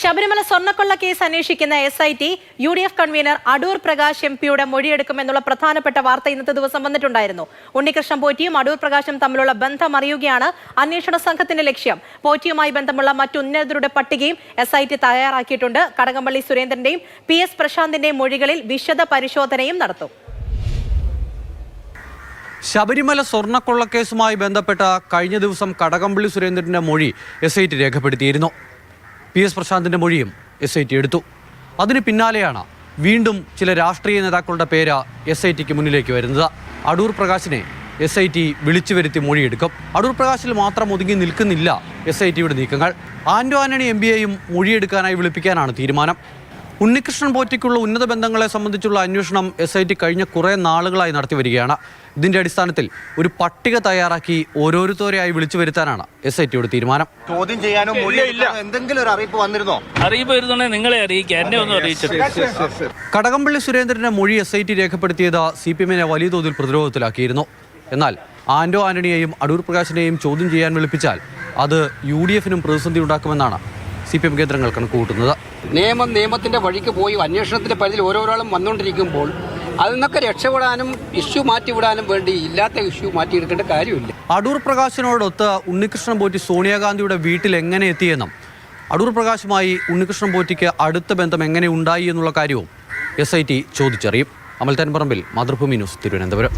ശബരിമല സ്വർണ്ണക്കൊള്ള കേസ് അന്വേഷിക്കുന്ന SIT UDF convener Adoor Prakash MP-യുടെ മൊഴിയെടുക്കുമെന്നുള്ള പ്രധാനപ്പെട്ട വാർത്ത ഇന്നത്തെ ദിവസം വന്നിട്ടുണ്ടായിരുന്നു. ഉണ്ണികൃഷ്ണൻ പോറ്റിയും അടൂർ പ്രകാശും തമ്മിലുള്ള ബന്ധം അറിയുകയാണ് അന്വേഷണ സംഘത്തിന്റെ ലക്ഷ്യം. പോറ്റിയുമായി ബന്ധമുള്ള മറ്റുന്നതരുടെ പട്ടികയും SIT തയ്യാറാക്കിയിട്ടുണ്ട്. കടകംപള്ളി സുരേന്ദ്രന്റെയും PS പ്രശാന്തിന്റെയും മൊഴികളിൽ വിശദ പരിശോധനയും നടത്തും. ശബരിമല സ്വർണ്ണക്കൊള്ളക്കേസുമായി ബന്ധപ്പെട്ട കഴിഞ്ഞ ദിവസം കടകംപള്ളി സുരേന്ദ്രന്റെ മൊഴി SIT രേഖപ്പെടുത്തിയിരുന്നു. PS പ്രശാന്തിന്റെ മൊഴിയും SIT എടുത്തു. അതിന് പിന്നാലെയാണ് വീണ്ടും ചില രാഷ്ട്രീയ നേതാക്കളുടെ പേര് SITക്ക് മുന്നിലേക്ക് വരുന്നത്. അടൂർ പ്രകാശിനെ SIT വിളിച്ചു വരുത്തി മൊഴിയെടുക്കും. അടൂർ പ്രകാശിൽ മാത്രം ഒതുങ്ങി നിൽക്കുന്നില്ല SITയുടെ നീക്കങ്ങൾ. ആന്റോ ആന്റണി MPയെയും മൊഴിയെടുക്കാനായി വിളിപ്പിക്കാനാണ് തീരുമാനം. ഉണ്ണികൃഷ്ണൻ പോറ്റിക്കുള്ള ഉന്നത ബന്ധങ്ങളെ സംബന്ധിച്ചുള്ള അന്വേഷണം SIT കഴിഞ്ഞ കുറേ നാളുകളായി നടത്തി വരികയാണ്. ഇതിന്റെ അടിസ്ഥാനത്തിൽ ഒരു പട്ടിക തയ്യാറാക്കി ഓരോരുത്തരെയായി വിളിച്ചു വരുത്താനാണ് SITയുടെ തീരുമാനം. ചോദ്യം ചെയ്യാനോ എന്തെങ്കിലും ഒരു അറിയിപ്പ് വന്നിരുന്നോ? അറിയിപ്പ് വരുന്നുണ്ടേ നിങ്ങളെ അറിയിക്കുക, എന്നെ ഒന്നും അറിയിച്ചിട്ടില്ല. കടകംപള്ളി സുരേന്ദ്രന്റെ മൊഴി SIT രേഖപ്പെടുത്തിയത് CPM-നെ വലിയ തോതിൽ പ്രതിരോധത്തിലാക്കിയിരുന്നു. എന്നാൽ ആന്റോ ആന്റണിയെയും അടൂർ പ്രകാശിനെയും ചോദ്യം ചെയ്യാൻ വിളിപ്പിച്ചാൽ അത് UDF-നും പ്രതിസന്ധി ഉണ്ടാക്കുമെന്നാണ് CPM കേന്ദ്രങ്ങൾ കണക്കുകൂട്ടുന്നത്. നിയമത്തിന്റെ വഴിക്ക് പോയി അന്വേഷണത്തിന്റെ പരിധിയിൽ ഓരോരാളും വന്നുകൊണ്ടിരിക്കുമ്പോൾ അതിൽ നിന്നൊക്കെ രക്ഷപ്പെടാനും ഇഷ്യൂ മാറ്റിവിടാനും വേണ്ടി ഇല്ലാത്ത ഇഷ്യൂ മാറ്റിയെടുക്കേണ്ട കാര്യമില്ല. അടൂർ പ്രകാശിനോടൊത്ത് ഉണ്ണികൃഷ്ണൻ പോറ്റി സോണിയാഗാന്ധിയുടെ വീട്ടിൽ എങ്ങനെ എത്തിയെന്നും അടൂർ പ്രകാശുമായി ഉണ്ണികൃഷ്ണൻ പോറ്റിക്ക് അടുത്ത ബന്ധം എങ്ങനെ ഉണ്ടായി എന്നുള്ള കാര്യവും SIT ചോദിച്ചറിയും. അമൽ തൻപറമ്പിൽ, മാതൃഭൂമി ന്യൂസ്, തിരുവനന്തപുരം.